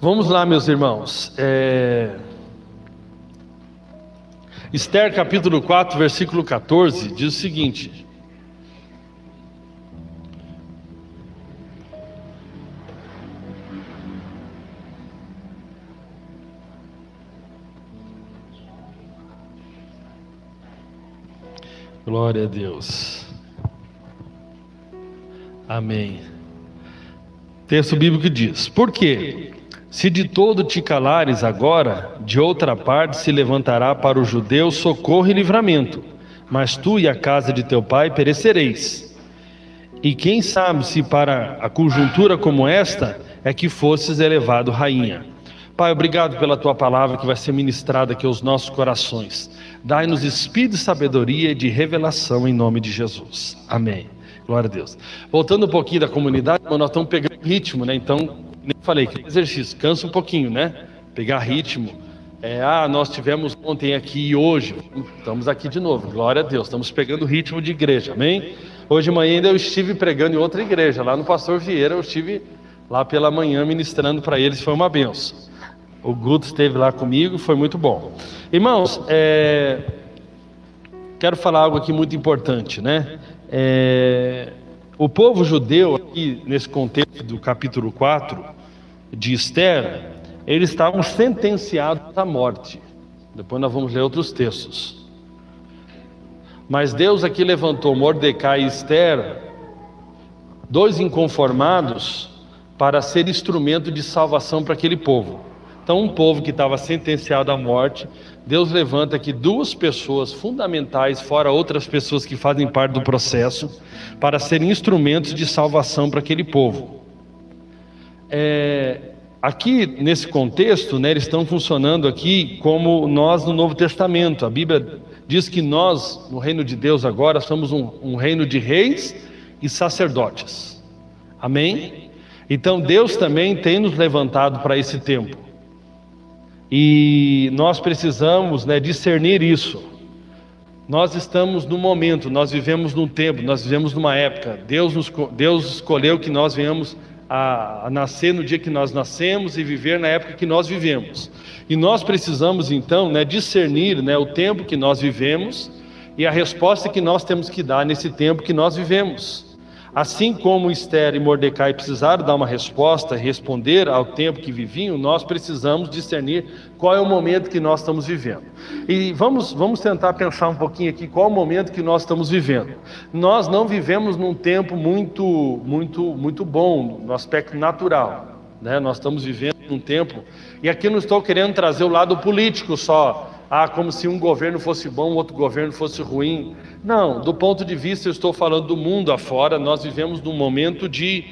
Vamos lá, meus irmãos. Esther capítulo 4, versículo 14, diz o seguinte: glória a Deus. Amém. Texto bíblico diz: por quê? Se de todo te calares agora, de outra parte se levantará para os judeus socorro e livramento, mas tu e a casa de teu pai perecereis. E quem sabe se para a conjuntura como esta é que fosses elevado rainha. Pai, obrigado pela tua palavra que vai ser ministrada aqui aos nossos corações. Dai-nos espírito de sabedoria e de revelação em nome de Jesus. Amém. Glória a Deus. Voltando um pouquinho da comunidade, nós estamos pegando ritmo, né? Então, nem falei que exercício, cansa um pouquinho, né? Pegar ritmo. Nós tivemos ontem aqui e hoje, estamos aqui de novo, glória a Deus, estamos pegando ritmo de igreja, amém? Hoje de manhã ainda eu estive pregando em outra igreja, lá no Pastor Vieira, eu estive lá pela manhã ministrando para eles, foi uma benção. O Guto esteve lá comigo, foi muito bom. Irmãos, quero falar algo aqui muito importante, né? O povo judeu, aqui nesse contexto do capítulo 4 de Esther, eles estavam sentenciados à morte. Depois nós vamos ler outros textos. Mas Deus aqui levantou Mordecai e Esther, dois inconformados, para ser instrumento de salvação para aquele povo. Então, um povo que estava sentenciado à morte, Deus levanta aqui duas pessoas fundamentais, fora outras pessoas que fazem parte do processo, para serem instrumentos de salvação para aquele povo. Aqui, nesse contexto, né, eles estão funcionando aqui como nós no Novo Testamento. A Bíblia diz que nós, no reino de Deus agora, somos um reino de reis e sacerdotes. Amém? Então, Deus também tem nos levantado para esse tempo. E nós precisamos, né, discernir isso. Nós estamos no momento, nós vivemos num tempo, nós vivemos numa época. Deus escolheu que nós venhamos a nascer no dia que nós nascemos e viver na época que nós vivemos. E nós precisamos então, né, discernir, né, o tempo que nós vivemos e a resposta que nós temos que dar nesse tempo que nós vivemos. Assim como Esther e Mordecai precisaram dar uma resposta, responder ao tempo que viviam, nós precisamos discernir qual é o momento que nós estamos vivendo. E vamos tentar pensar um pouquinho aqui qual é o momento que nós estamos vivendo. Nós não vivemos num tempo muito bom, no aspecto natural, né? Nós estamos vivendo num tempo, e aqui não estou querendo trazer o lado político só, como se um governo fosse bom, outro governo fosse ruim. Não, do ponto de vista, eu estou falando do mundo afora. Nós vivemos num momento de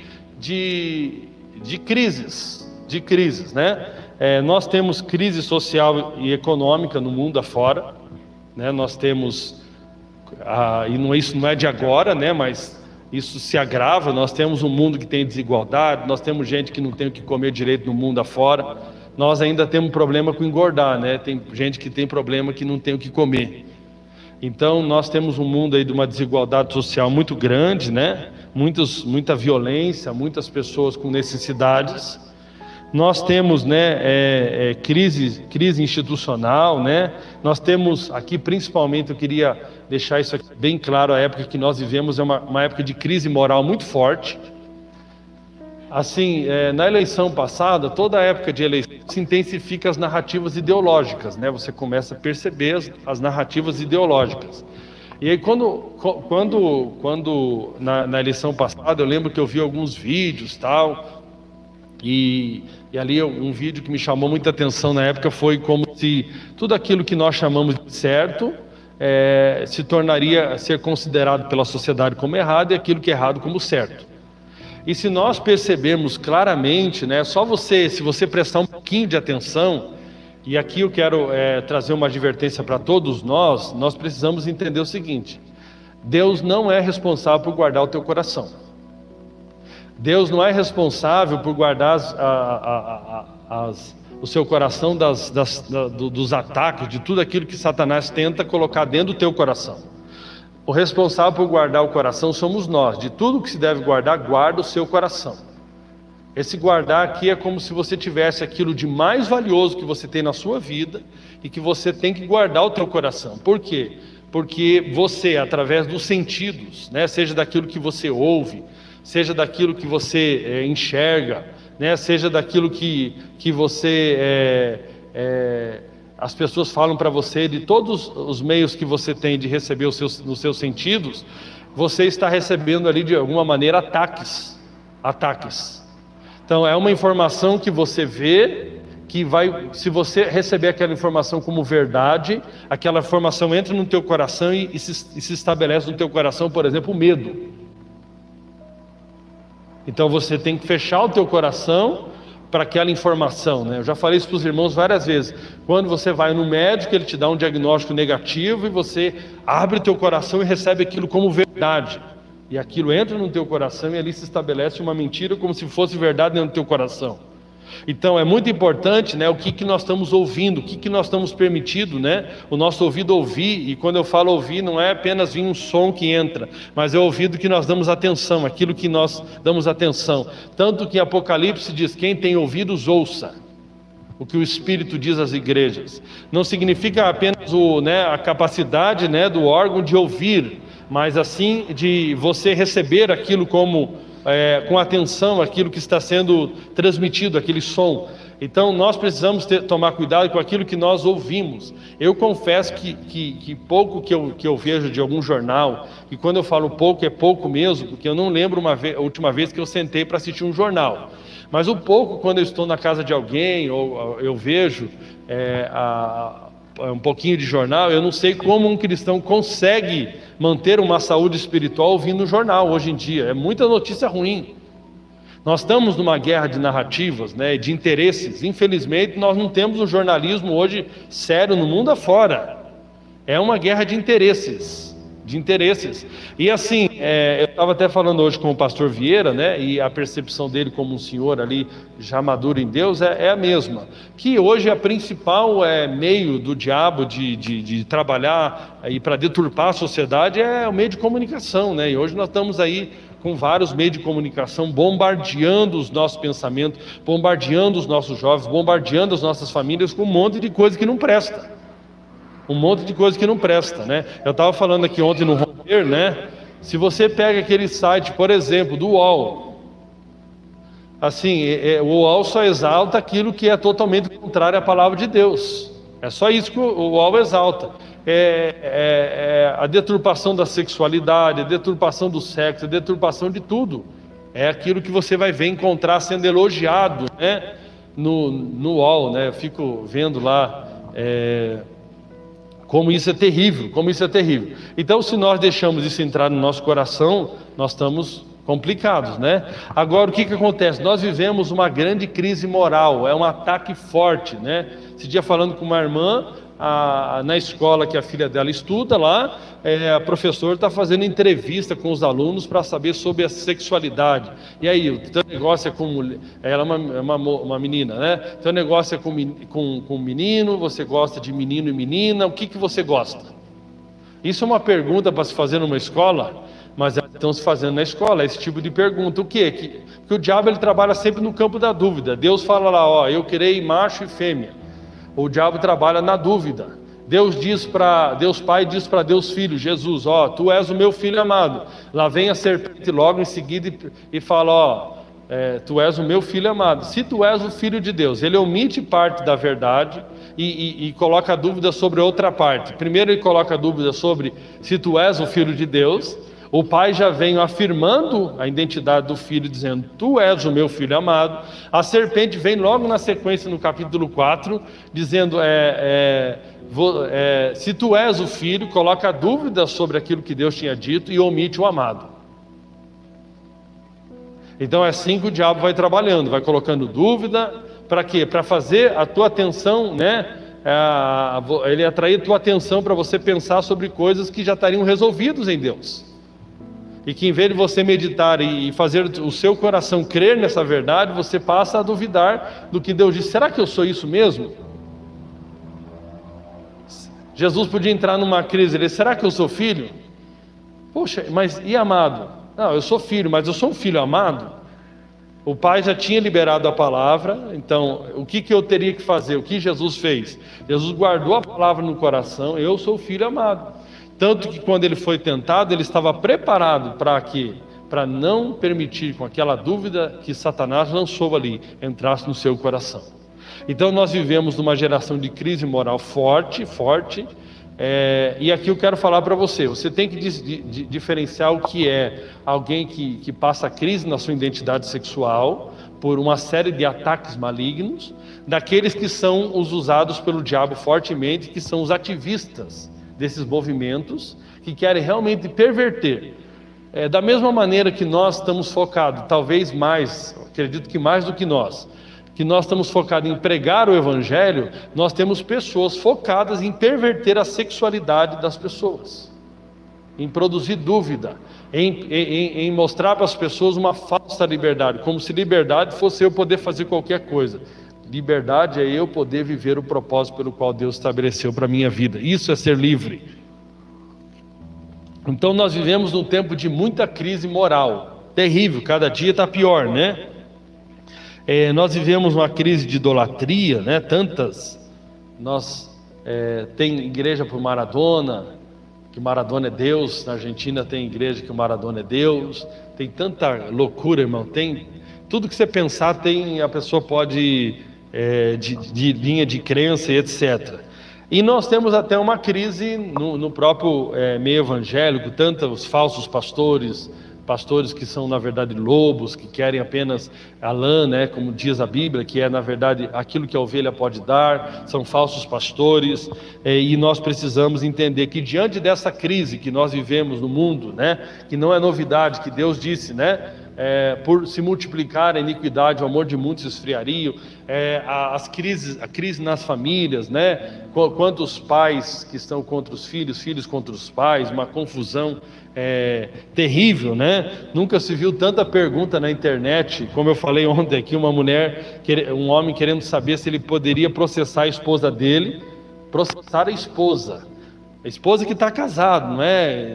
crises, né? Nós temos crise social e econômica no mundo afora, né? Nós temos, isso não é de agora, né? Mas isso se agrava. Nós temos um mundo que tem desigualdade, nós temos gente que não tem o que comer direito no mundo afora. Nós ainda temos problema com engordar, né? Tem gente que tem problema que não tem o que comer. Então nós temos um mundo aí de uma desigualdade social muito grande, né? Muita violência, muitas pessoas com necessidades. Nós temos, né, crise institucional, né? Nós temos aqui, principalmente, eu queria deixar isso aqui bem claro, a época que nós vivemos é uma época de crise moral muito forte. Assim, na eleição passada, toda a época de eleição se intensifica as narrativas ideológicas, né? Você começa a perceber as narrativas ideológicas. E aí quando na eleição passada, eu lembro que eu vi alguns vídeos tal, e ali um vídeo que me chamou muita atenção na época foi como se tudo aquilo que nós chamamos de certo se tornaria ser considerado pela sociedade como errado, e aquilo que é errado como certo. E se nós percebermos claramente, né, se você prestar um pouquinho de atenção, e aqui eu quero trazer uma advertência para todos nós precisamos entender o seguinte: Deus não é responsável por guardar o teu coração. Deus não é responsável por guardar o seu coração dos ataques, de tudo aquilo que Satanás tenta colocar dentro do teu coração. O responsável por guardar o coração somos nós. De tudo que se deve guardar, guarda o seu coração. Esse guardar aqui é como se você tivesse aquilo de mais valioso que você tem na sua vida e que você tem que guardar o teu coração. Por quê? Porque você, através dos sentidos, né, seja daquilo que você ouve, seja daquilo que você enxerga, né, seja daquilo que você as pessoas falam para você, de todos os meios que você tem de receber nos seus sentidos, você está recebendo ali de alguma maneira ataques. Então é uma informação que você vê, que vai, se você receber aquela informação como verdade, aquela informação entra no teu coração e se estabelece no teu coração, por exemplo, o medo. Então você tem que fechar o teu coração para aquela informação, né? Eu já falei isso para os irmãos várias vezes. Quando você vai no médico, ele te dá um diagnóstico negativo e você abre o teu coração e recebe aquilo como verdade. E aquilo entra no teu coração e ali se estabelece uma mentira como se fosse verdade dentro do teu coração. Então é muito importante, né, o que nós estamos ouvindo, o que nós estamos permitindo, né, o nosso ouvido ouvir. E quando eu falo ouvir, não é apenas vir um som que entra, mas é o ouvido que nós damos atenção, aquilo que nós damos atenção. Tanto que em Apocalipse diz: quem tem ouvidos, ouça o que o Espírito diz às igrejas. Não significa apenas a capacidade, né, do órgão de ouvir, mas assim de você receber aquilo como com atenção, aquilo que está sendo transmitido, aquele som. Então nós precisamos tomar cuidado com aquilo que nós ouvimos. Eu confesso que pouco que eu vejo de algum jornal, e quando eu falo pouco, é pouco mesmo, porque eu não lembro a última vez que eu sentei para assistir um jornal. Mas o pouco, quando eu estou na casa de alguém, ou eu vejo um pouquinho de jornal, eu não sei como um cristão consegue manter uma saúde espiritual ouvindo um jornal hoje em dia. É muita notícia ruim. Nós estamos numa guerra de narrativas, né, de interesses. Infelizmente nós não temos um jornalismo hoje sério no mundo afora. É uma guerra de interesses. E assim, eu estava até falando hoje com o pastor Vieira, né, e a percepção dele como um senhor ali já maduro em Deus é a mesma, que hoje a principal meio do diabo de trabalhar e para deturpar a sociedade é o meio de comunicação, né? E hoje nós estamos aí com vários meios de comunicação bombardeando os nossos pensamentos, bombardeando os nossos jovens, bombardeando as nossas famílias com um monte de coisa que não presta. Né? Eu estava falando aqui ontem no Romper, né? Se você pega aquele site, por exemplo, do UOL, assim, o UOL só exalta aquilo que é totalmente contrário à palavra de Deus. É só isso que o UOL exalta. A deturpação da sexualidade, a deturpação do sexo, a deturpação de tudo. É aquilo que você vai ver, encontrar sendo elogiado, né, no UOL, né? Eu fico vendo lá como isso é terrível. Então, se nós deixamos isso entrar no nosso coração, nós estamos complicados, né? Agora, o que acontece? Nós vivemos uma grande crise moral, é um ataque forte, né? Esse dia, falando com uma irmã, na escola que a filha dela estuda lá, a professora está fazendo entrevista com os alunos para saber sobre a sexualidade. E aí, o teu negócio é com... Ela é uma menina, né? Teu negócio é com menino, você gosta de menino e menina, o que você gosta? Isso é uma pergunta para se fazer numa escola, mas estão se fazendo na escola, esse tipo de pergunta. O quê? Que o diabo ele trabalha sempre no campo da dúvida. Deus fala lá, eu criei macho e fêmea. O diabo trabalha na dúvida. Deus Pai diz para Deus Filho, Jesus, tu és o meu filho amado. Lá vem a serpente logo em seguida e fala, tu és o meu filho amado. Se tu és o filho de Deus, ele omite parte da verdade e coloca a dúvida sobre outra parte. Primeiro ele coloca a dúvida sobre se tu és o filho de Deus. O pai já vem afirmando a identidade do filho, dizendo, tu és o meu filho amado. A serpente vem logo na sequência, no capítulo 4, dizendo, se tu és o filho, coloca a dúvida sobre aquilo que Deus tinha dito e omite o amado. Então é assim que o diabo vai trabalhando, vai colocando dúvida. Para quê? Para fazer a tua atenção, né? Ele atrair a tua atenção para você pensar sobre coisas que já estariam resolvidos em Deus. E que em vez de você meditar e fazer o seu coração crer nessa verdade, você passa a duvidar do que Deus disse. Será que eu sou isso mesmo? Jesus podia entrar numa crise, ele, será que eu sou filho? Poxa, mas e amado? Não, eu sou filho, mas eu sou um filho amado? O pai já tinha liberado a palavra, então o que eu teria que fazer? O que Jesus fez? Jesus guardou a palavra no coração, eu sou o filho amado. Tanto que quando ele foi tentado, ele estava preparado para quê? Para não permitir com aquela dúvida que Satanás lançou ali, entrasse no seu coração. Então nós vivemos numa geração de crise moral forte, e aqui eu quero falar para você, você tem que diferenciar o que é alguém que passa crise na sua identidade sexual, por uma série de ataques malignos, daqueles que são os usados pelo diabo fortemente, que são os ativistas desses movimentos, que querem realmente perverter. Da mesma maneira que nós estamos focados, talvez mais, acredito que mais do que nós estamos focados em pregar o Evangelho, nós temos pessoas focadas em perverter a sexualidade das pessoas, em produzir dúvida, em mostrar para as pessoas uma falsa liberdade, como se liberdade fosse eu poder fazer qualquer coisa. Liberdade é eu poder viver o propósito pelo qual Deus estabeleceu para a minha vida. Isso é ser livre. Então nós vivemos num tempo de muita crise moral, terrível, cada dia está pior, né? Nós vivemos uma crise de idolatria, né? Tem igreja para o Maradona, que Maradona é Deus. Na Argentina tem igreja que o Maradona é Deus. Tem tanta loucura, irmão. Tem tudo que você pensar, a pessoa pode de linha de crença e etc. E nós temos até uma crise no próprio meio evangélico, tantos falsos pastores que são na verdade lobos, que querem apenas a lã, né, como diz a Bíblia, que é na verdade aquilo que a ovelha pode dar, são falsos pastores, e nós precisamos entender que diante dessa crise que nós vivemos no mundo, né, que não é novidade, que Deus disse, né, por se multiplicar a iniquidade, o amor de muitos esfriaria, a crise nas famílias, né, quantos pais que estão contra os filhos, filhos contra os pais, uma confusão terrível, né? Nunca se viu tanta pergunta na internet, como eu falei ontem aqui, um homem querendo saber se ele poderia processar a esposa dele, processar a esposa que está casado,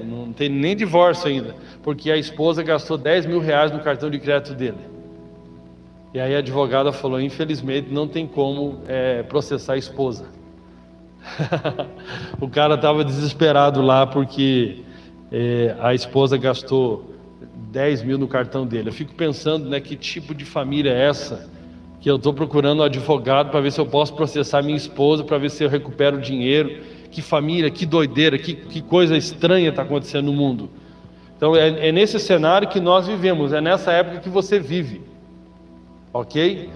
não tem nem divórcio ainda, porque a esposa gastou 10 mil reais no cartão de crédito dele. E aí a advogada falou, infelizmente não tem como processar a esposa. O cara estava desesperado lá porque a esposa gastou 10 mil no cartão dele. Eu fico pensando, né, que tipo de família é essa, que eu estou procurando um advogado para ver se eu posso processar minha esposa, para ver se eu recupero o dinheiro. Que família, que doideira, que coisa estranha está acontecendo no mundo. Então é nesse cenário que nós vivemos, é nessa época que você vive, ok?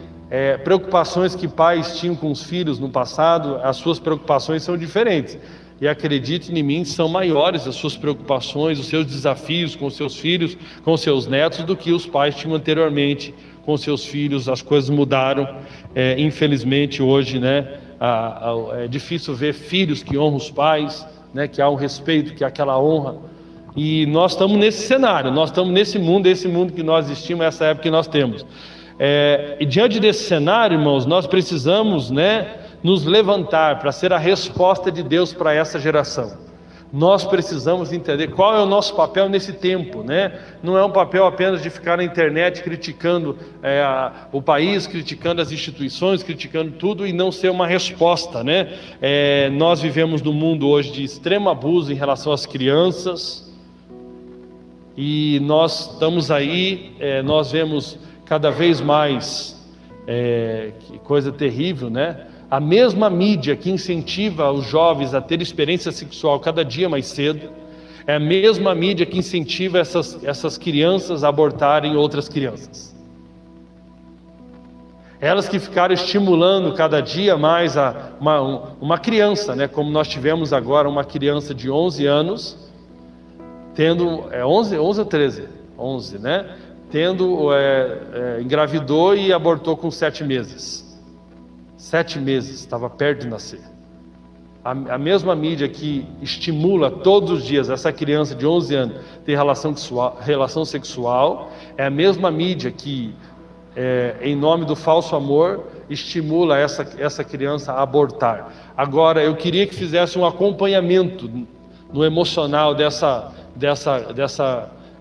Preocupações que pais tinham com os filhos no passado, as suas preocupações são diferentes. E acredite em mim, são maiores as suas preocupações, os seus desafios com os seus filhos, com os seus netos, do que os pais tinham anteriormente com os seus filhos. As coisas mudaram, infelizmente hoje, né? É difícil ver filhos que honram os pais, né? Que há um respeito, que há aquela honra. E nós estamos nesse cenário, nós estamos nesse mundo, esse mundo que nós existimos, essa época que nós temos. E diante desse cenário, irmãos, nós precisamos, né, nos levantar para ser a resposta de Deus para essa geração. Nós precisamos entender qual é o nosso papel nesse tempo, né? Não é um papel apenas de ficar na internet criticando o país, criticando as instituições, criticando tudo e não ser uma resposta, né? Nós vivemos num mundo hoje de extremo abuso em relação às crianças, e nós estamos aí, nós vemos cada vez mais, que coisa terrível, né? A mesma mídia que incentiva os jovens a ter experiência sexual cada dia mais cedo, é a mesma mídia que incentiva essas crianças a abortarem outras crianças. Elas que ficaram estimulando cada dia mais uma criança, né? Como nós tivemos agora uma criança de 11 anos, tendo 11 ou 13? 11, né? Engravidou e abortou com 7 meses. 7 meses, estava perto de nascer. A mesma mídia que estimula todos os dias essa criança de 11 anos a ter relação sexual, é a mesma mídia que, em nome do falso amor, estimula essa criança a abortar. Agora, eu queria que fizesse um acompanhamento no emocional dessa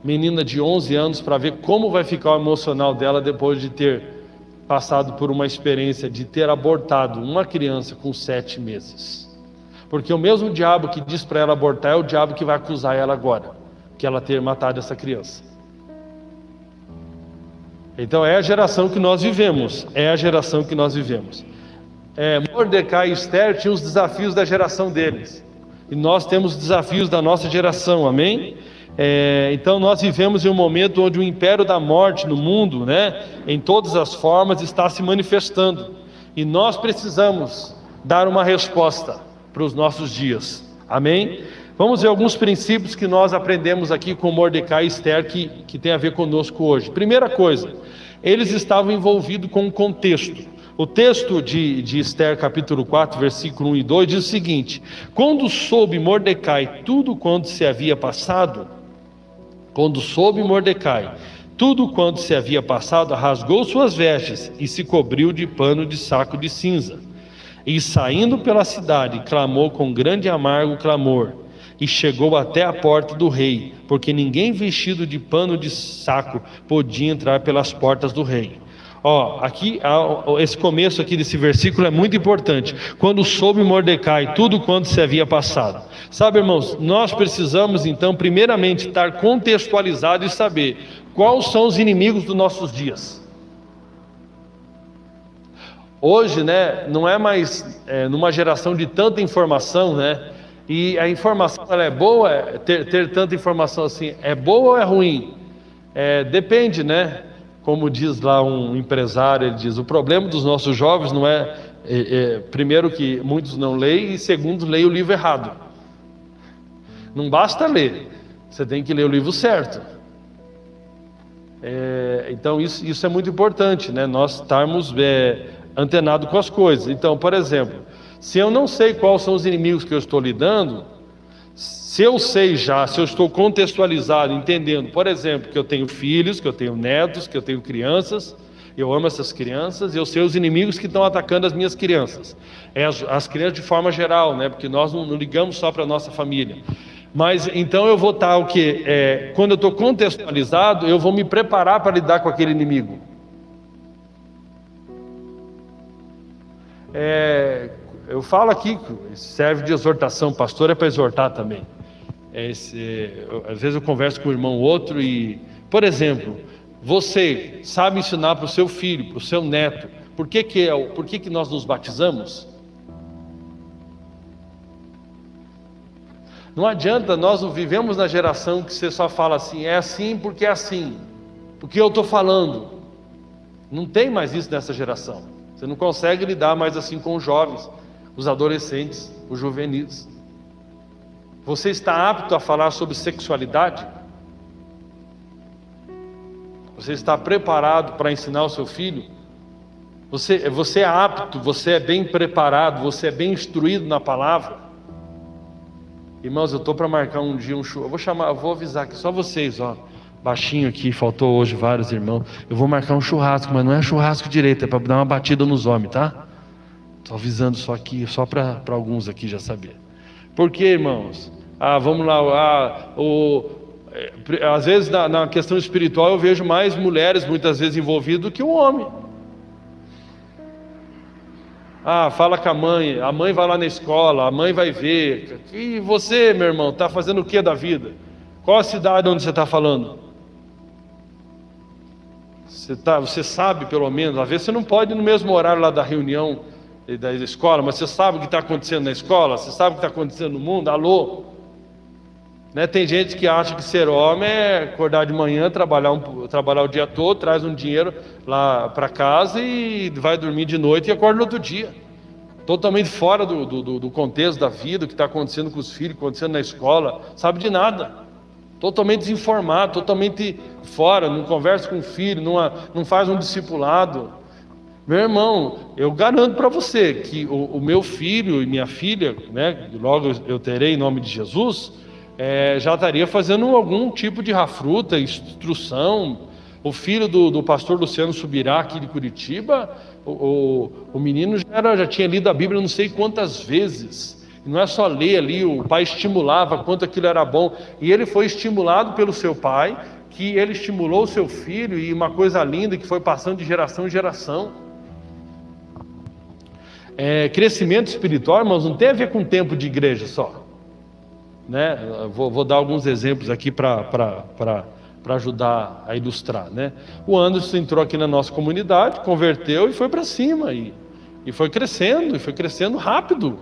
menina de 11 anos para ver como vai ficar o emocional dela depois de ter passado por uma experiência de ter abortado uma criança com 7 meses. Porque o mesmo diabo que diz para ela abortar é o diabo que vai acusar ela agora, que ela ter matado essa criança. Então é a geração que nós vivemos, Mordecai e Esther tinham os desafios da geração deles, e nós temos desafios da nossa geração, amém? Então nós vivemos em um momento onde o império da morte no mundo, em todas as formas, está se manifestando, e nós precisamos dar uma resposta para os nossos dias, amém? Vamos ver alguns princípios que nós aprendemos aqui com Mordecai e Esther que tem a ver conosco hoje. Primeira coisa, eles estavam envolvidos com o contexto. O texto de Esther capítulo 4, versículo 1 e 2 diz o seguinte: quando soube Mordecai tudo quanto se havia passado, rasgou suas vestes e se cobriu de pano de saco de cinza. E saindo pela cidade, clamou com grande e amargo clamor, e chegou até a porta do rei, porque ninguém vestido de pano de saco podia entrar pelas portas do rei. Aqui, esse começo aqui desse versículo é muito importante. Quando soube Mordecai tudo quanto se havia passado. Sabe, irmãos, nós precisamos então primeiramente estar contextualizado e saber quais são os inimigos dos nossos dias. Hoje, não é mais numa geração de tanta informação, e a informação ela é boa, ter tanta informação assim, é boa ou é ruim? Depende, Como diz lá um empresário, ele diz, o problema dos nossos jovens não primeiro que muitos não leem, e segundo, leem o livro errado. Não basta ler, você tem que ler o livro certo. Então isso é muito importante, nós estarmos antenados com as coisas. Então, por exemplo, se eu não sei quais são os inimigos que eu estou lidando, se eu sei já, se eu estou contextualizado, entendendo, por exemplo, que eu tenho filhos, que eu tenho netos, que eu tenho crianças, eu amo essas crianças, e eu sei os inimigos que estão atacando as minhas crianças, as crianças de forma geral, porque nós não ligamos só para a nossa família. Mas então eu vou estar quando eu estou contextualizado, eu vou me preparar para lidar com aquele inimigo. Eu falo aqui, serve de exortação, pastor é para exortar também. Às vezes eu converso com um irmão ou outro e, por exemplo, você sabe ensinar para o seu filho, para o seu neto, por que nós nos batizamos? Não adianta, nós não vivemos na geração que você só fala assim, é assim, porque eu estou falando. Não tem mais isso nessa geração. Você não consegue lidar mais assim com os jovens, os adolescentes, os juvenis. Você está apto a falar sobre sexualidade? Você está preparado para ensinar o seu filho? Você é apto, você é bem preparado, você é bem instruído na palavra? Irmãos, eu estou para marcar um dia um show. Eu vou avisar aqui, só vocês, baixinho aqui, faltou hoje vários irmãos. Eu vou marcar um churrasco, mas não é churrasco direito, é para dar uma batida nos homens, tá? Estou avisando só aqui, só para alguns aqui já saber. Por quê, irmãos? Vamos lá, às vezes na questão espiritual eu vejo mais mulheres muitas vezes envolvidas do que o homem. Fala com a mãe vai lá na escola, a mãe vai ver. E você, meu irmão, está fazendo o que da vida? Qual a cidade onde você está falando? Você sabe pelo menos, às vezes você não pode ir no mesmo horário lá da reunião da escola, mas você sabe o que está acontecendo na escola, você sabe o que está acontecendo no mundo, alô? Tem gente que acha que ser homem é acordar de manhã, trabalhar o dia todo, traz um dinheiro lá para casa e vai dormir de noite e acorda no outro dia. Totalmente fora do contexto da vida, o que está acontecendo com os filhos, acontecendo na escola, sabe de nada. Totalmente desinformado, totalmente fora, não conversa com o filho, não faz um discipulado. Meu irmão, eu garanto para você que o meu filho e minha filha, logo eu terei em nome de Jesus, já estaria fazendo algum tipo de rafruta, instrução. O filho do pastor Luciano Subirá aqui de Curitiba, o menino já tinha lido a Bíblia não sei quantas vezes, Não é só ler ali, o pai estimulava quanto aquilo era bom. E ele foi estimulado pelo seu pai, que ele estimulou o seu filho, e uma coisa linda que foi passando de geração em geração. Crescimento espiritual, irmãos, não tem a ver com tempo de igreja só, né? Vou dar alguns exemplos aqui para ajudar a ilustrar, né? O Anderson entrou aqui na nossa comunidade, converteu e foi para cima, e foi crescendo rápido.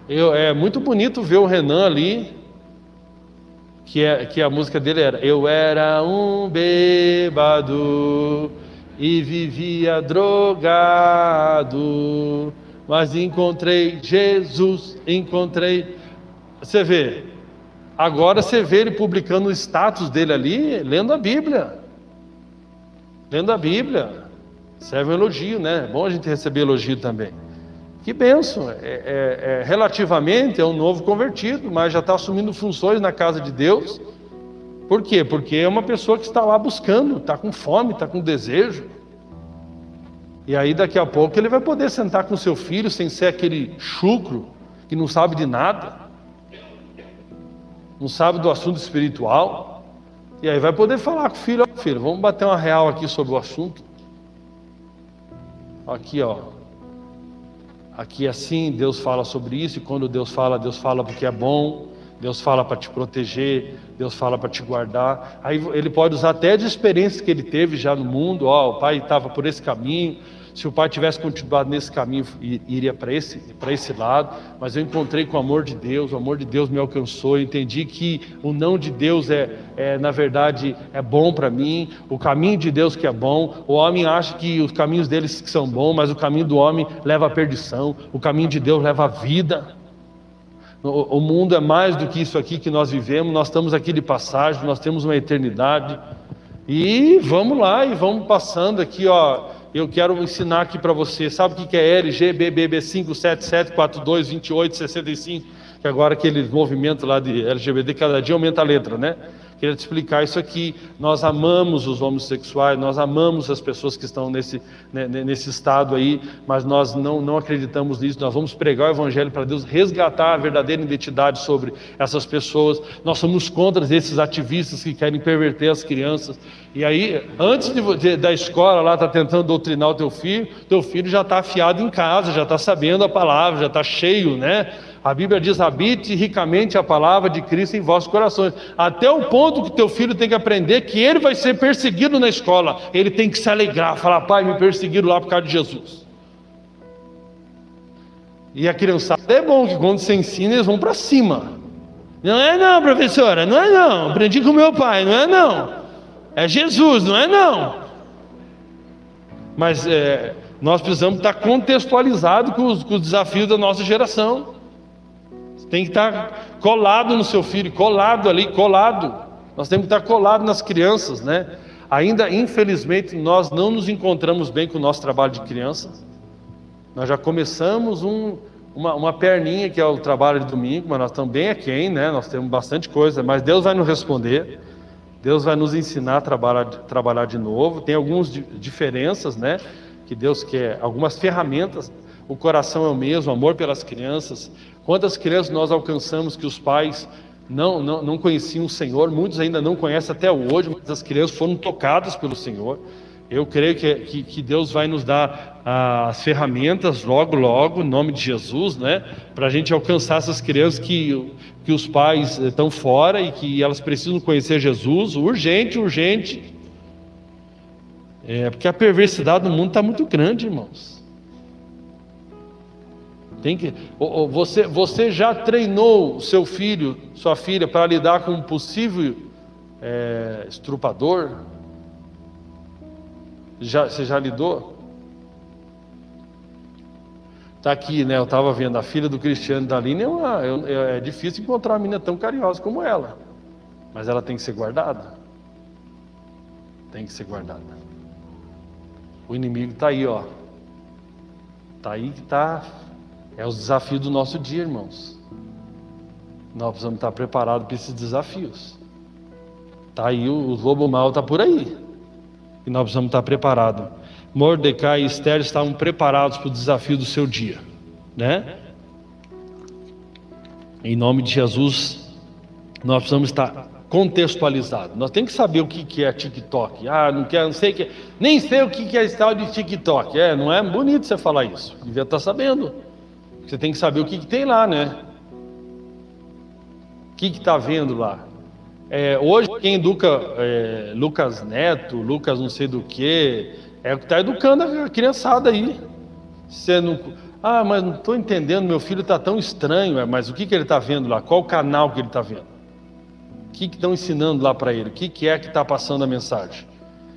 É muito bonito ver o Renan ali, que a música dele era: eu era um bêbado e vivia drogado, mas encontrei Jesus, Você vê, agora você vê ele publicando o status dele ali, lendo a Bíblia. Serve um elogio, né? É bom a gente receber elogio também. Que bênção, relativamente é um novo convertido, mas já está assumindo funções na casa de Deus. Por quê? Porque é uma pessoa que está lá buscando, está com fome, está com desejo. E aí daqui a pouco ele vai poder sentar com seu filho sem ser aquele chucro que não sabe de nada, não sabe do assunto espiritual. E aí vai poder falar com o filho: ó, filho, vamos bater uma real aqui sobre o assunto. Aqui, ó. Aqui assim, Deus fala sobre isso, e quando Deus fala porque é bom, Deus fala para te proteger, Deus fala para te guardar. Aí ele pode usar até de experiências que ele teve já no mundo. Ó, o pai estava por esse caminho, se o pai tivesse continuado nesse caminho, iria para esse lado, mas eu encontrei com o amor de Deus me alcançou, eu entendi que o não de Deus na verdade, é bom para mim, o caminho de Deus que é bom. O homem acha que os caminhos deles que são bons, mas o caminho do homem leva à perdição, o caminho de Deus leva à vida. O mundo é mais do que isso aqui que nós vivemos, nós estamos aqui de passagem, nós temos uma eternidade, e vamos lá, e vamos passando aqui, ó. Eu quero ensinar aqui para você, sabe o que é LGBB 577422865, que agora aquele movimento lá de LGBT, cada dia aumenta a letra, né? Queria te explicar isso aqui. Nós amamos os homossexuais, nós amamos as pessoas que estão nesse estado aí, mas nós não acreditamos nisso. Nós vamos pregar o evangelho para Deus, resgatar a verdadeira identidade sobre essas pessoas. Nós somos contra esses ativistas que querem perverter as crianças. E aí, antes da escola lá tá tentando doutrinar o teu filho já está afiado em casa, já está sabendo a palavra, já está cheio, né? A Bíblia diz: habite ricamente a palavra de Cristo em vossos corações, até o ponto que teu filho tem que aprender que ele vai ser perseguido na escola, ele tem que se alegrar, falar: pai, me perseguiram lá por causa de Jesus. E a criançada é bom que quando você ensina, eles vão para cima. Não é não, professora, não é não, aprendi com meu pai, não é não, é Jesus, não é não. Mas nós precisamos estar contextualizados com os desafios da nossa geração. Tem que estar colado no seu filho, colado. Nós temos que estar colado nas crianças, né? Ainda, infelizmente, nós não nos encontramos bem com o nosso trabalho de criança. Nós já começamos uma perninha, que é o trabalho de domingo, mas nós estamos bem aquém, né? Nós temos bastante coisa, mas Deus vai nos responder. Deus vai nos ensinar a trabalhar de novo. Tem algumas diferenças, né? Que Deus quer, algumas ferramentas. O coração é o mesmo, amor pelas crianças. Quantas crianças nós alcançamos que os pais não conheciam o Senhor? Muitos ainda não conhecem até hoje, mas as crianças foram tocadas pelo Senhor. Eu creio que Deus vai nos dar as ferramentas logo, em nome de Jesus, né? Para a gente alcançar essas crianças que os pais estão fora e que elas precisam conhecer Jesus, urgente. Porque a perversidade do mundo está muito grande, irmãos. Você já treinou seu filho, sua filha, para lidar com um possível estrupador? Você já lidou? Está aqui, né? Eu estava vendo a filha do Cristiano e da Aline. É difícil encontrar uma menina tão carinhosa como ela, mas ela tem que ser guardada. O inimigo está aí, ó. Está aí que está. É os desafios do nosso dia, irmãos. Nós precisamos estar preparados para esses desafios. Está aí, o lobo mau está por aí. E nós precisamos estar preparados. Mordecai e Esther estavam preparados para o desafio do seu dia, né? Em nome de Jesus, nós precisamos estar contextualizados. Nós temos que saber o que é TikTok. Não sei o que, nem sei o que é esse tal de TikTok. Não é bonito você falar isso. Devia estar sabendo. Você tem que saber o que tem lá, né? O que está vendo lá? Hoje quem educa Lucas Neto, Lucas não sei do que, é o que está educando a criançada aí. Você não... mas não estou entendendo, meu filho está tão estranho. Mas o que ele está vendo lá? Qual canal que ele está vendo? O que estão ensinando lá para ele? O que é que está passando a mensagem?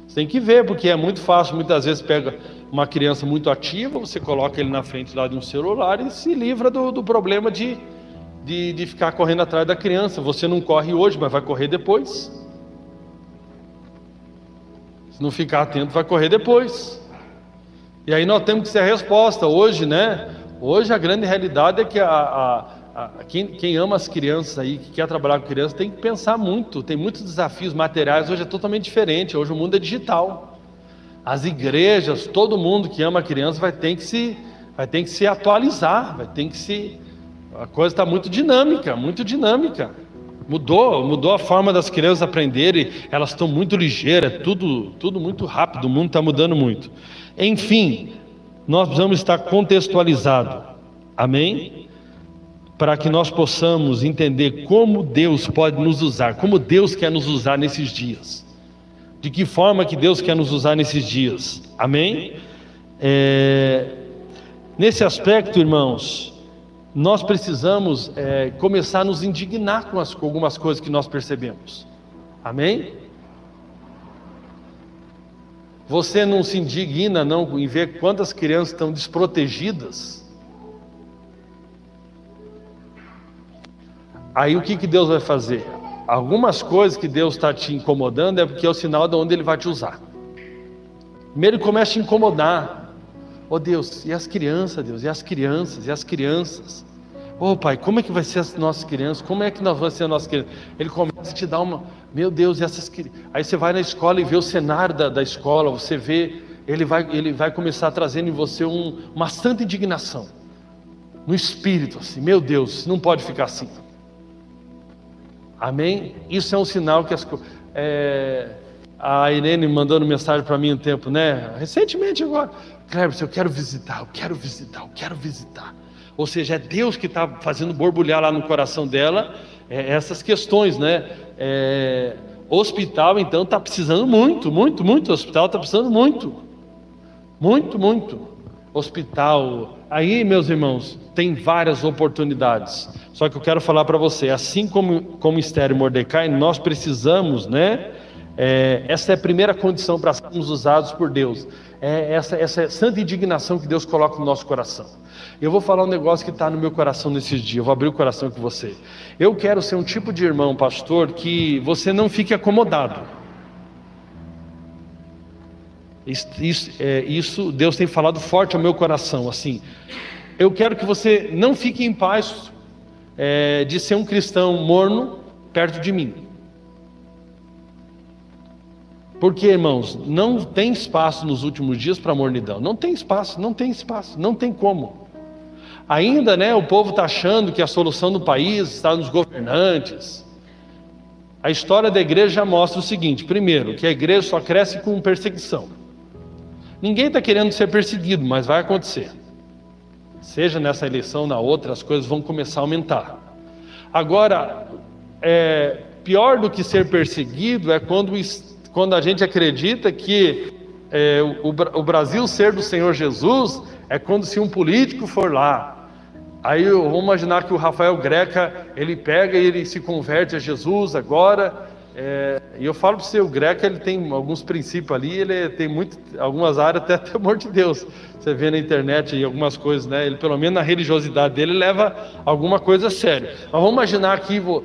Você tem que ver, porque é muito fácil. Muitas vezes pega uma criança muito ativa, você coloca ele na frente lá de um celular e se livra do problema de ficar correndo atrás da criança. Você não corre hoje, mas vai correr depois. Se não ficar atento, vai correr depois. E aí nós temos que ser a resposta. Hoje, né? Hoje a grande realidade é que quem ama as crianças aí, que quer trabalhar com crianças, tem que pensar muito. Tem muitos desafios materiais. Hoje é totalmente diferente. Hoje o mundo é digital. As igrejas, todo mundo que ama a criança vai ter que se atualizar. A coisa está muito dinâmica, muito dinâmica. Mudou a forma das crianças aprenderem. Elas estão muito ligeiras, tudo muito rápido. O mundo está mudando muito. Enfim, nós precisamos estar contextualizados, amém? Para que nós possamos entender como Deus pode nos usar, como Deus quer nos usar nesses dias. De que forma que Deus quer nos usar nesses dias, amém? Nesse aspecto, irmãos, nós precisamos começar a nos indignar com algumas coisas que nós percebemos, amém? Você não se indigna não em ver quantas crianças estão desprotegidas? Aí o que Deus vai fazer? Algumas coisas que Deus está te incomodando é porque é o sinal de onde Ele vai te usar. Primeiro Ele começa a te incomodar. Deus, e as crianças, Deus, e as crianças, e as crianças? Pai, como é que vai ser as nossas crianças? Como é que nós vamos ser as nossas crianças? Ele começa a te dar meu Deus, essas crianças. Aí você vai na escola e vê o cenário da escola, você vê, ele vai começar a trazer em você uma santa indignação, no espírito, assim, meu Deus, não pode ficar assim. Amém? Isso é um sinal que a Irene mandando mensagem para mim um tempo, né? Recentemente agora, Cleber, eu quero visitar. Ou seja, é Deus que está fazendo borbulhar lá no coração dela essas questões, né? Hospital, então, está precisando muito. Hospital está precisando muito. Hospital. Aí, meus irmãos, tem várias oportunidades. Só que eu quero falar para você, assim como Esther e Mordecai, nós precisamos, né? Essa é a primeira condição para sermos usados por Deus. Essa santa indignação que Deus coloca no nosso coração. Eu vou falar um negócio que está no meu coração nesses dias. Eu vou abrir o coração com você. Eu quero ser um tipo de irmão, pastor, que você não fique acomodado. Isso Deus tem falado forte ao meu coração. Assim, eu quero que você não fique em paz de ser um cristão morno perto de mim. Porque, irmãos, não tem espaço nos últimos dias para mornidão. Não tem espaço, não tem como. Ainda, né, o povo está achando que a solução do país está nos governantes. A história da igreja já mostra o seguinte: primeiro, que a igreja só cresce com perseguição. Ninguém está querendo ser perseguido, mas vai acontecer. Seja nessa eleição ou na outra, as coisas vão começar a aumentar. Agora, pior do que ser perseguido é quando a gente acredita que o Brasil ser do Senhor Jesus é quando se um político for lá. Aí vamos imaginar que o Rafael Greca, ele pega e ele se converte a Jesus agora. E eu falo para você, o Greca, ele tem alguns princípios ali, ele tem algumas áreas até temor de Deus. Você vê na internet aí algumas coisas, né? Ele, pelo menos na religiosidade dele, leva alguma coisa a sério. Mas vamos imaginar que o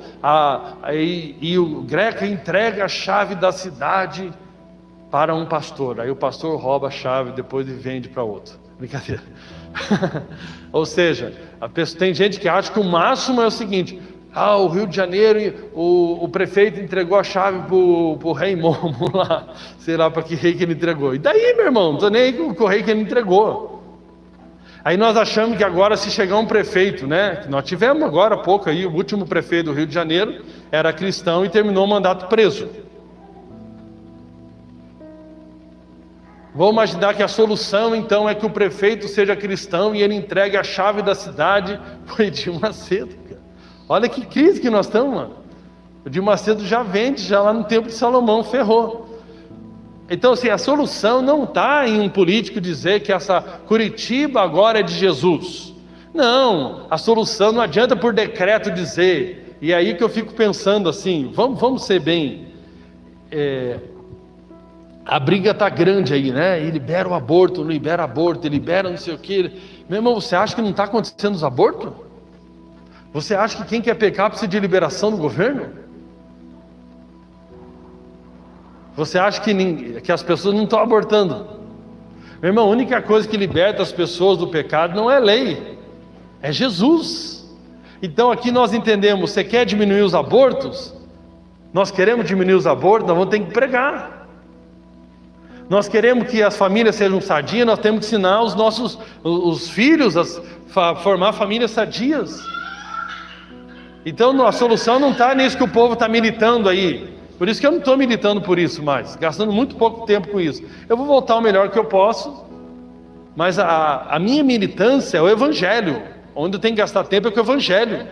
Greca entrega a chave da cidade para um pastor. Aí o pastor rouba a chave, depois ele vende para outro. Brincadeira. Ou seja, tem gente que acha que o máximo é o seguinte: o Rio de Janeiro, o prefeito entregou a chave para o rei Momo lá, sei lá para que rei que ele entregou. E daí, meu irmão, não estou nem aí com o rei que ele entregou. Aí nós achamos que agora, se chegar um prefeito, né, que nós tivemos agora há pouco aí, o último prefeito do Rio de Janeiro era cristão e terminou o mandato preso. Vou imaginar que a solução então é que o prefeito seja cristão e ele entregue a chave da cidade para o Edir Macedo, cara. Olha que crise que nós estamos, mano. O Edir Macedo já vende, já lá no Templo de Salomão, ferrou. Então, assim, a solução não está em um político dizer que essa Curitiba agora é de Jesus. Não, a solução não adianta por decreto dizer. E aí que eu fico pensando assim, vamos ser bem... a briga está grande aí, né? E libera o aborto, não libera aborto, libera não sei o que. Meu irmão, você acha que não está acontecendo os abortos? Você acha que quem quer pecar precisa de liberação do governo? Você acha que as pessoas não estão abortando? Meu irmão, a única coisa que liberta as pessoas do pecado não é lei, é Jesus. Então aqui nós entendemos, você quer diminuir os abortos? Nós queremos diminuir os abortos, nós vamos ter que pregar. Nós queremos que as famílias sejam sadias, nós temos que ensinar os filhos a formar famílias sadias. Então a solução não está nisso que o povo está militando aí. Por isso que eu não estou militando por isso mais, gastando muito pouco tempo com isso. Eu vou voltar o melhor que eu posso, mas a minha militância é o Evangelho. Onde eu tenho que gastar tempo é com o Evangelho.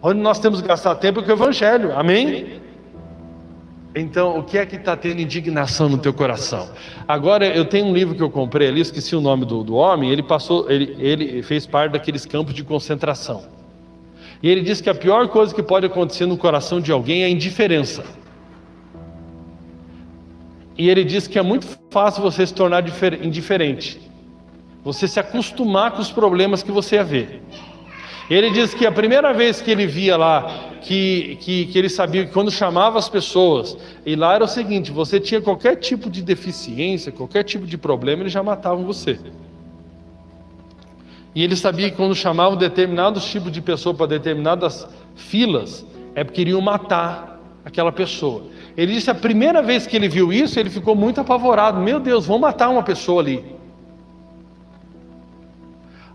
Onde nós temos que gastar tempo é com o Evangelho. Amém? Então, o que é que está tendo indignação no teu coração? Agora, eu tenho um livro que eu comprei ali, esqueci o nome do homem, ele fez parte daqueles campos de concentração. E ele diz que a pior coisa que pode acontecer no coração de alguém é a indiferença. E ele diz que é muito fácil você se tornar indiferente, você se acostumar com os problemas que você ia ver. Ele diz que a primeira vez que ele via lá, que ele sabia que quando chamava as pessoas, e lá era o seguinte, você tinha qualquer tipo de deficiência, qualquer tipo de problema, eles já matavam você. E ele sabia que quando chamavam determinados tipos de pessoa para determinadas filas, é porque queriam matar aquela pessoa. Ele disse que a primeira vez que ele viu isso, ele ficou muito apavorado. Meu Deus, vão matar uma pessoa ali.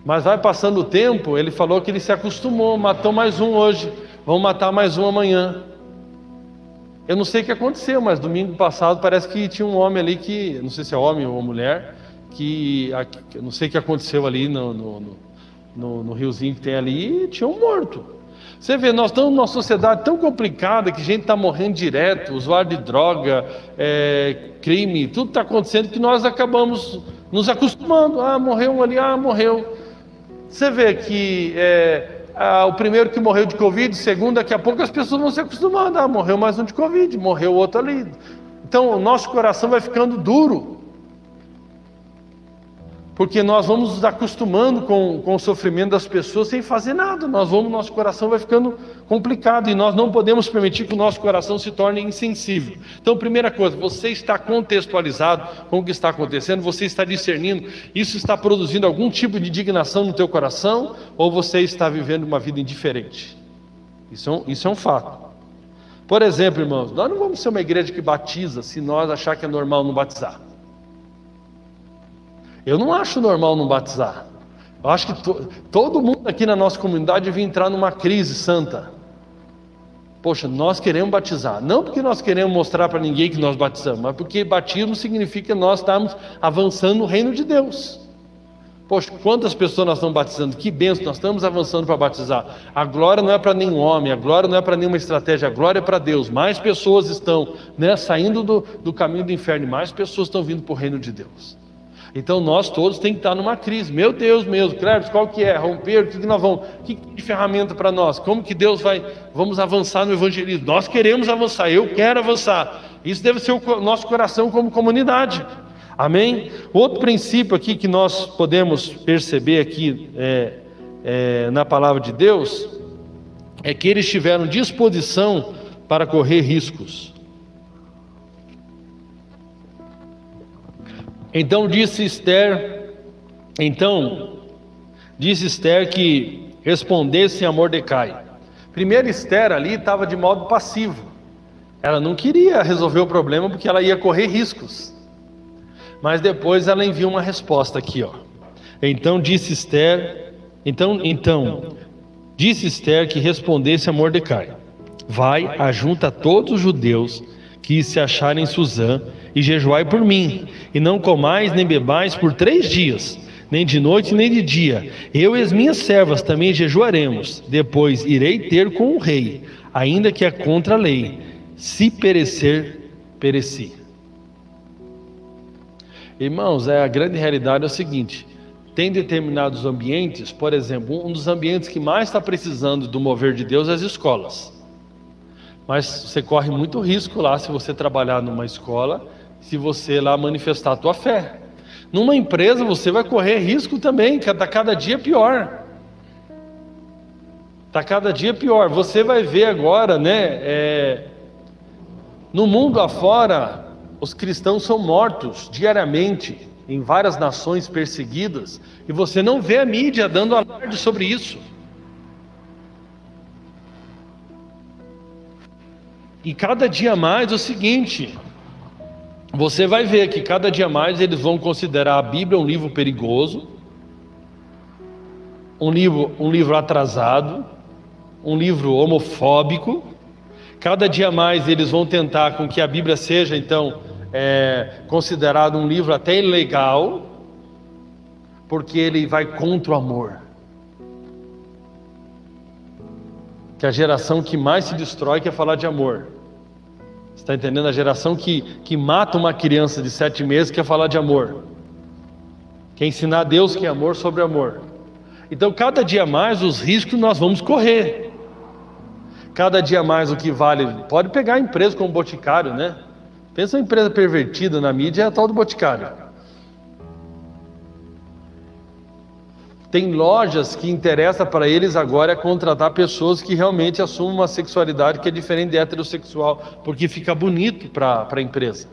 Mas vai passando o tempo, ele falou que ele se acostumou, matou mais um hoje, vão matar mais um amanhã. Eu não sei o que aconteceu, mas domingo passado parece que tinha um homem ali que, não sei se é homem ou mulher, que eu não sei o que aconteceu ali no riozinho que tem ali, e tinha um morto. Você vê, nós estamos numa sociedade tão complicada que gente está morrendo direto, usuário de droga, crime, tudo está acontecendo que nós acabamos nos acostumando. Ah, morreu um ali, morreu. Você vê que o primeiro que morreu de Covid, o segundo, daqui a pouco as pessoas vão se acostumando. Ah, morreu mais um de Covid, morreu outro ali. Então o nosso coração vai ficando duro. Porque nós vamos nos acostumando com o sofrimento das pessoas sem fazer nada. Nosso coração vai ficando complicado e nós não podemos permitir que o nosso coração se torne insensível. Então, primeira coisa, você está contextualizado com o que está acontecendo, você está discernindo, isso está produzindo algum tipo de indignação no teu coração ou você está vivendo uma vida indiferente? Isso é um fato. Por exemplo, irmãos, nós não vamos ser uma igreja que batiza se nós achar que é normal não batizar. Eu não acho normal não batizar. Eu acho que todo mundo aqui na nossa comunidade devia entrar numa crise santa. Poxa, nós queremos batizar. Não porque nós queremos mostrar para ninguém que nós batizamos, mas porque batismo significa que nós estamos avançando no reino de Deus. Poxa, quantas pessoas nós estamos batizando? Que bênção, nós estamos avançando para batizar. A glória não é para nenhum homem, a glória não é para nenhuma estratégia, a glória é para Deus. Mais pessoas estão saindo do caminho do inferno, e mais pessoas estão vindo para o reino de Deus. Então nós todos temos que estar numa crise. Meu Deus mesmo, Cleves, qual que é? Romper, o que nós vamos? Que ferramenta para nós? Como que Deus vamos avançar no evangelismo? Nós queremos avançar, eu quero avançar. Isso deve ser o nosso coração como comunidade. Amém? Outro princípio aqui que nós podemos perceber aqui na palavra de Deus é que eles tiveram disposição para correr riscos. Então disse Esther que respondesse a Mordecai. Primeiro, Esther ali estava de modo passivo. Ela não queria resolver o problema porque ela ia correr riscos. Mas depois ela envia uma resposta aqui, ó. Então disse Esther que respondesse a Mordecai: vai, ajunta todos os judeus que se acharem em Suzã, e jejuai por mim, e não comais nem bebais por 3 dias, nem de noite nem de dia. Eu e as minhas servas também jejuaremos. Depois irei ter com o rei, ainda que é contra a lei. Se perecer, pereci. Irmãos, a grande realidade é o seguinte: tem determinados ambientes, por exemplo, um dos ambientes que mais está precisando do mover de Deus é as escolas. Mas você corre muito risco lá se você trabalhar numa escola, se você lá manifestar a tua fé. Numa empresa você vai correr risco também, que está cada dia pior. Está cada dia pior. Você vai ver agora, né? No mundo afora, os cristãos são mortos diariamente em várias nações perseguidas, e você não vê a mídia dando alarde sobre isso. E cada dia mais é o seguinte: você vai ver que cada dia mais eles vão considerar a Bíblia um livro perigoso, um livro atrasado, um livro homofóbico. Cada dia mais eles vão tentar com que a Bíblia seja então considerado um livro até ilegal, porque ele vai contra o amor. Que a geração que mais se destrói quer falar de amor. Você está entendendo? A geração que mata uma criança de 7 meses quer falar de amor. Quer ensinar Deus que é amor sobre amor. Então cada dia mais os riscos nós vamos correr. Cada dia mais o que vale. Pode pegar a empresa como Boticário, né? Pensa uma empresa pervertida na mídia, é a tal do Boticário. Tem lojas que interessa para eles agora contratar pessoas que realmente assumem uma sexualidade que é diferente de heterossexual, porque fica bonito para a empresa.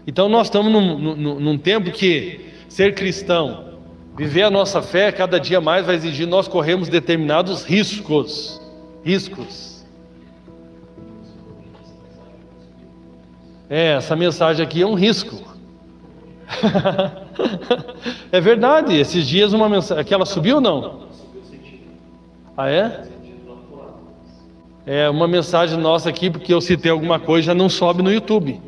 Então nós estamos num tempo que ser cristão, viver a nossa fé, cada dia mais vai exigir nós corremos determinados riscos. Essa mensagem aqui é um risco. É verdade, esses dias uma mensagem, aquela subiu ou não? Ah, é? É uma mensagem nossa aqui, porque eu citei alguma coisa, já não sobe no YouTube.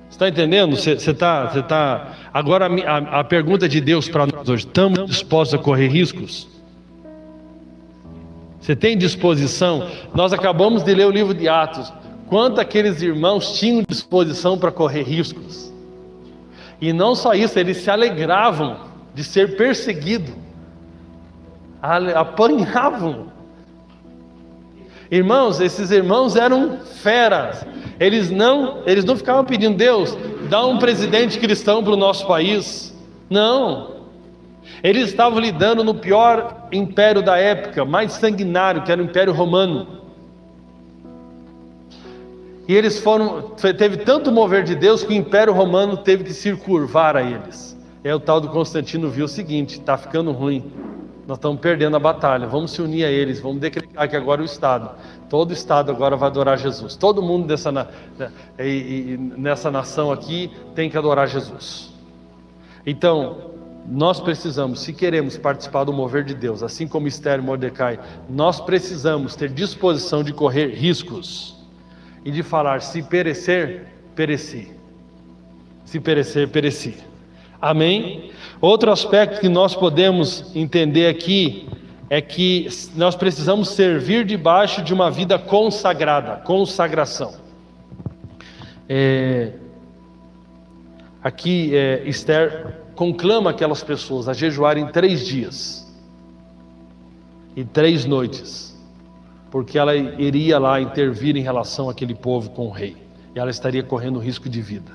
Você está entendendo? Você está. Agora a pergunta de Deus para nós hoje: estamos dispostos a correr riscos? Você tem disposição? Nós acabamos de ler o livro de Atos. Quanto aqueles irmãos tinham disposição para correr riscos? E não só isso, eles se alegravam de ser perseguidos, apanhavam. Irmãos, esses irmãos eram feras. Eles não ficavam pedindo: Deus, dá um presidente cristão para o nosso país. Não. Eles estavam lidando no pior império da época, mais sanguinário, que era o Império Romano. E eles teve tanto mover de Deus que o Império Romano teve que se curvar a eles. O tal do Constantino viu o seguinte: está ficando ruim, nós estamos perdendo a batalha, vamos se unir a eles, vamos decretar que agora todo o Estado agora vai adorar Jesus. Todo mundo nessa nação aqui tem que adorar Jesus. Então, nós precisamos, se queremos participar do mover de Deus, assim como Esther e Mordecai, nós precisamos ter disposição de correr riscos. E de falar: se perecer, pereci. Se perecer, pereci. Amém? Outro aspecto que nós podemos entender aqui é que nós precisamos servir debaixo de uma vida consagrada, consagração. Aqui Esther conclama aquelas pessoas a jejuarem 3 dias e 3 noites. Porque ela iria lá intervir em relação àquele povo com o rei, e ela estaria correndo risco de vida.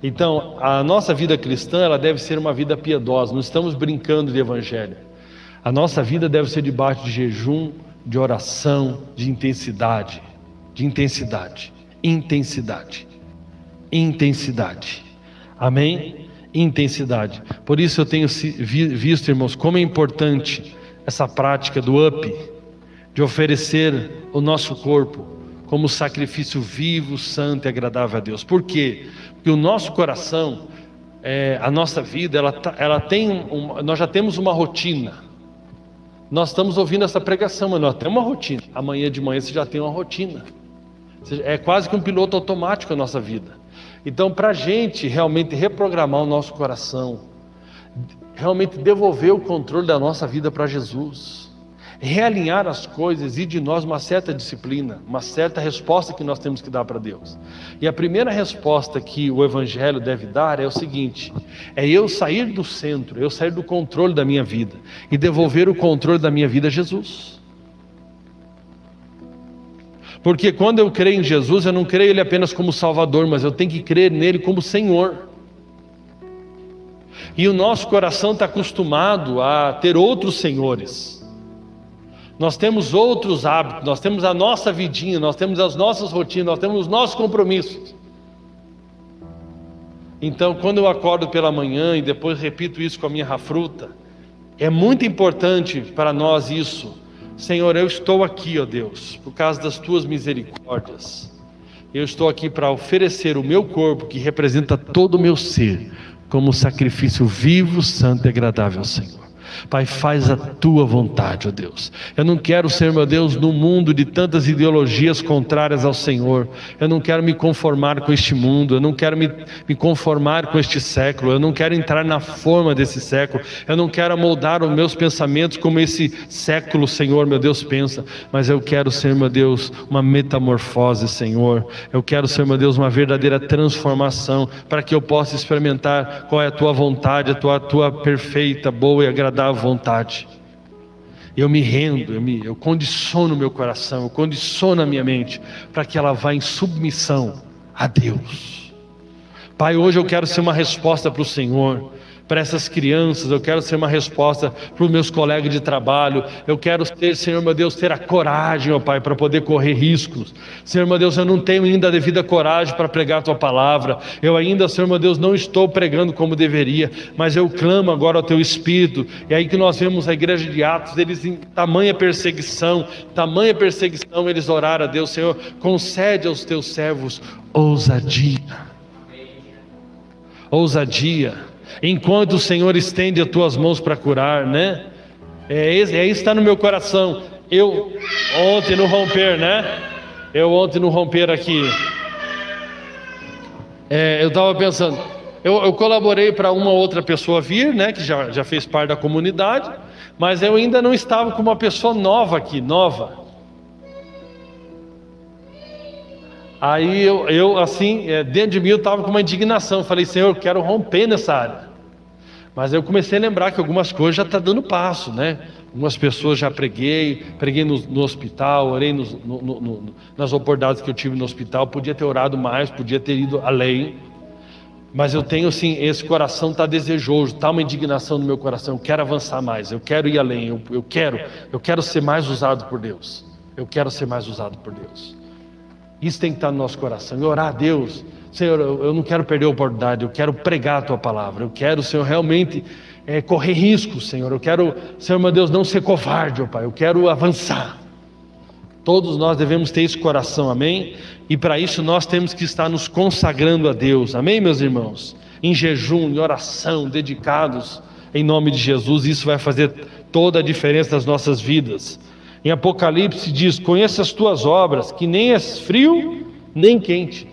Então, a nossa vida cristã, ela deve ser uma vida piedosa. Não estamos brincando de evangelho. A nossa vida deve ser debaixo de jejum, de oração, de intensidade. Amém? Intensidade. Por isso eu tenho visto, irmãos, como é importante essa prática do UP, de oferecer o nosso corpo como sacrifício vivo, santo e agradável a Deus. Por quê? Porque o nosso coração, a nossa vida, ela tem nós já temos uma rotina. Nós estamos ouvindo essa pregação, mas nós temos uma rotina. Amanhã de manhã você já tem uma rotina. É quase que um piloto automático a nossa vida. Então, para a gente realmente reprogramar o nosso coração, realmente devolver o controle da nossa vida para Jesus, realinhar as coisas, exige de nós uma certa disciplina, uma certa resposta que nós temos que dar para Deus. E a primeira resposta que o Evangelho deve dar é o seguinte: é eu sair do centro, eu sair do controle da minha vida e devolver o controle da minha vida a Jesus. Porque quando eu creio em Jesus, eu não creio Ele apenas como Salvador, mas eu tenho que crer nele como Senhor. E o nosso coração está acostumado a ter outros senhores. Nós temos outros hábitos, nós temos a nossa vidinha, nós temos as nossas rotinas, nós temos os nossos compromissos. Então, quando eu acordo pela manhã e depois repito isso com a minha rafruta, é muito importante para nós isso. Senhor, eu estou aqui, ó Deus, por causa das tuas misericórdias. Eu estou aqui para oferecer o meu corpo, que representa todo o meu ser, como sacrifício vivo, santo e agradável ao Senhor. Pai, faz a tua vontade, ó Deus. Eu não quero ser, meu Deus, num mundo de tantas ideologias contrárias ao Senhor. Eu não quero me conformar com este mundo. Eu não quero me conformar com este século. Eu não quero entrar na forma desse século. Eu não quero moldar os meus pensamentos como esse século, Senhor, meu Deus, pensa. Mas eu quero ser, meu Deus, uma metamorfose, Senhor. Eu quero ser, meu Deus, uma verdadeira transformação, para que eu possa experimentar qual é a tua vontade, a tua perfeita, boa e agradável vontade. Eu me rendo, eu condiciono o meu coração, eu condiciono a minha mente para que ela vá em submissão a Deus. Pai, hoje eu quero ser uma resposta para o Senhor, para essas crianças. Eu quero ser uma resposta para os meus colegas de trabalho. Eu quero ter, Senhor meu Deus, ter a coragem, ó Pai, para poder correr riscos. Senhor meu Deus, eu não tenho ainda a devida coragem para pregar a Tua Palavra. Eu ainda, Senhor meu Deus, não estou pregando como deveria, mas eu clamo agora ao Teu Espírito. E aí que nós vemos a igreja de Atos, eles em tamanha perseguição, eles oraram a Deus: Senhor, concede aos Teus servos ousadia. Enquanto o Senhor estende as tuas mãos para curar, né? Isso que está no meu coração. Eu ontem no romper aqui, eu estava pensando, eu colaborei para uma outra pessoa vir, né? Que já fez parte da comunidade, mas eu ainda não estava com uma pessoa nova aqui, nova. Aí eu assim, dentro de mim eu estava com uma indignação. Falei: Senhor, eu quero romper nessa área. Mas eu comecei a lembrar que algumas coisas já estão dando passo, né? Algumas pessoas já preguei no hospital, orei nas oportunidades que eu tive no hospital. Podia ter orado mais, podia ter ido além. Mas eu tenho assim, esse coração está desejoso, está uma indignação no meu coração. Eu quero avançar mais, eu quero ir além, eu quero ser mais usado por Deus. Eu quero ser mais usado por Deus. Isso tem que estar no nosso coração. E orar a Deus: Senhor, eu não quero perder a oportunidade, eu quero pregar a Tua Palavra. Eu quero, Senhor, realmente correr riscos, Senhor. Eu quero, Senhor meu Deus, não ser covarde, ó Pai. Eu quero avançar. Todos nós devemos ter esse coração, amém? E para isso nós temos que estar nos consagrando a Deus, amém, meus irmãos? Em jejum, em oração, dedicados em nome de Jesus. Isso vai fazer toda a diferença nas nossas vidas. Em Apocalipse diz: conheça as tuas obras, que nem és frio nem quente.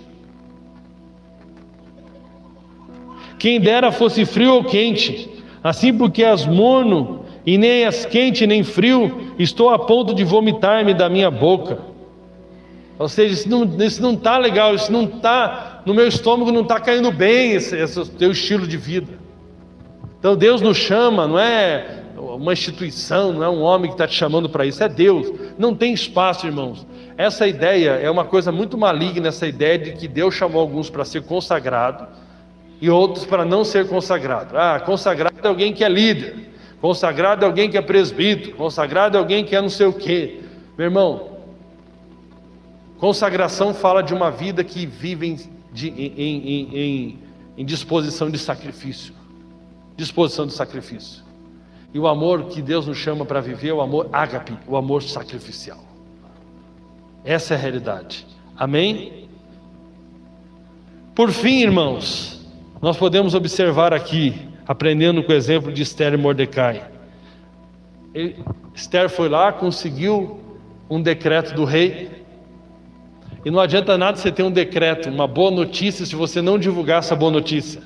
Quem dera fosse frio ou quente. Assim, porque és morno e nem és quente nem frio, estou a ponto de vomitar-me da minha boca. Ou seja, isso não está legal, isso não está, no meu estômago não está caindo bem esse teu estilo de vida. Então Deus nos chama, não é uma instituição, não é um homem que está te chamando para isso, é Deus. Não tem espaço, irmãos. Essa ideia é uma coisa muito maligna, essa ideia de que Deus chamou alguns para ser consagrado e outros para não ser consagrado. Consagrado é alguém que é líder, consagrado é alguém que é presbítero, consagrado é alguém que é não sei o quê. Meu irmão, consagração fala de uma vida que vive em disposição de sacrifício. Disposição de sacrifício. E o amor que Deus nos chama para viver é o amor ágape, o amor sacrificial. Essa é a realidade. Amém? Por fim, irmãos, Nós podemos observar aqui, aprendendo com o exemplo de Esther e Mordecai. Esther foi lá, conseguiu um decreto do rei. E não adianta nada você ter um decreto, uma boa notícia, se você não divulgar essa boa notícia.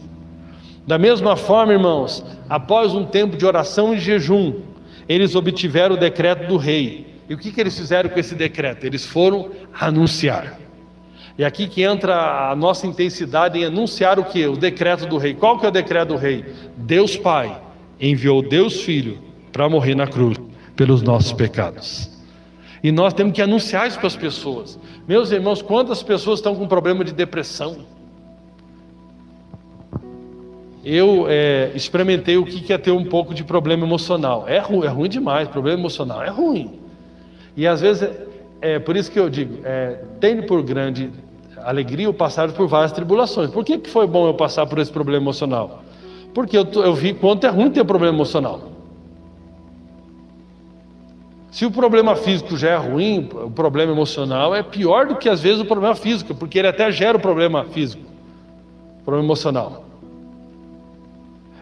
Da mesma forma, irmãos, após um tempo de oração e jejum, eles obtiveram o decreto do rei. E o que eles fizeram com esse decreto? Eles foram anunciar. E aqui que entra a nossa intensidade em anunciar o que? O decreto do rei. Qual que é o decreto do rei? Deus Pai enviou Deus Filho para morrer na cruz pelos nossos pecados. E nós temos que anunciar isso para as pessoas. Meus irmãos, quantas pessoas estão com problema de depressão? Eu experimentei o que é ter um pouco de problema emocional. É ruim demais, problema emocional é ruim. E às vezes, por isso que eu digo, tem por grande alegria o passar por várias tribulações. Por que foi bom eu passar por esse problema emocional? Porque eu vi quanto é ruim ter problema emocional. Se o problema físico já é ruim, o problema emocional é pior do que às vezes o problema físico, porque ele até gera o problema físico, o problema emocional.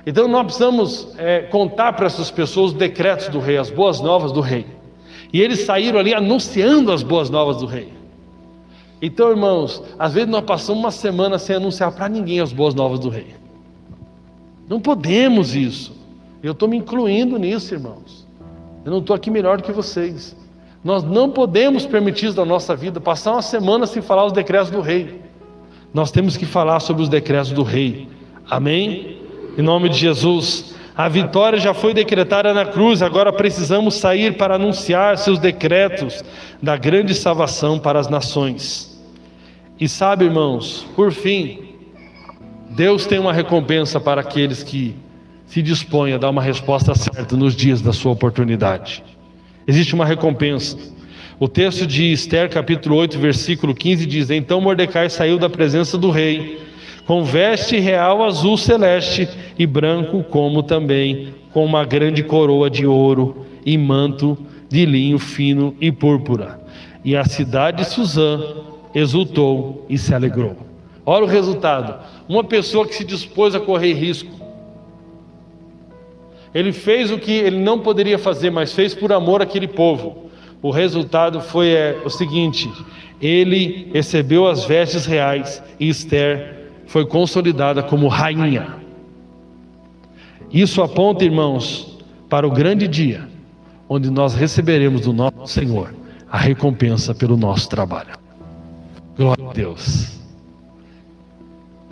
Então nós precisamos contar para essas pessoas os decretos do rei, as boas novas do rei. E eles saíram ali anunciando as boas novas do rei. Então, irmãos, às vezes nós passamos uma semana sem anunciar para ninguém as boas novas do rei. Não podemos isso. Eu estou me incluindo nisso, irmãos. Eu não estou aqui melhor do que vocês. Nós não podemos permitir isso na nossa vida, passar uma semana sem falar os decretos do rei. Nós temos que falar sobre os decretos do rei. Amém? Em nome de Jesus. A vitória já foi decretada na cruz, agora precisamos sair para anunciar seus decretos da grande salvação para as nações. E sabe, irmãos, por fim, Deus tem uma recompensa para aqueles que se dispõem a dar uma resposta certa nos dias da sua oportunidade. Existe uma recompensa. O texto de Esther, capítulo 8, versículo 15 diz: Então Mordecai saiu da presença do rei, com veste real azul celeste e branco, como também com uma grande coroa de ouro e manto de linho fino e púrpura. E a cidade de Suzã exultou e se alegrou. Olha o resultado. Uma pessoa que se dispôs a correr risco. Ele fez o que ele não poderia fazer, mas fez por amor àquele povo. O resultado foi o seguinte: ele recebeu as vestes reais e Esther foi consolidada como rainha. Isso aponta, irmãos, para o grande dia, onde nós receberemos do nosso Senhor a recompensa pelo nosso trabalho. Glória a Deus.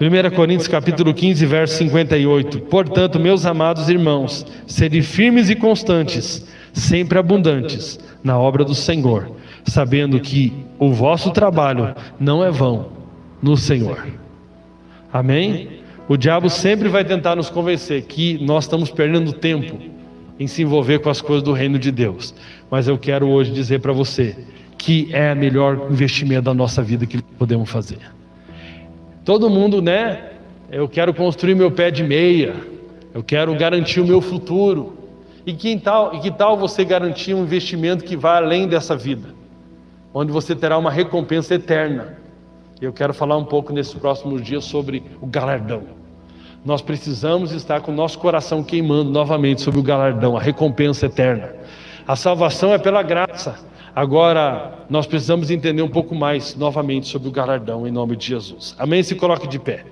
1 Coríntios capítulo 15, verso 58. Portanto, meus amados irmãos, sede firmes e constantes, sempre abundantes na obra do Senhor, sabendo que o vosso trabalho não é vão no Senhor. Amém? O diabo sempre vai tentar nos convencer que nós estamos perdendo tempo em se envolver com as coisas do reino de Deus. Mas eu quero hoje dizer para você que é o melhor investimento da nossa vida que podemos fazer. Todo mundo, eu quero construir meu pé de meia, eu quero garantir o meu futuro. E que tal você garantir um investimento que vai além dessa vida, onde você terá uma recompensa eterna? Eu quero falar um pouco nesses próximos dias sobre o galardão. Nós precisamos estar com o nosso coração queimando novamente sobre o galardão, a recompensa eterna. A salvação é pela graça. Agora nós precisamos entender um pouco mais novamente sobre o galardão, em nome de Jesus. Amém? Se coloque de pé.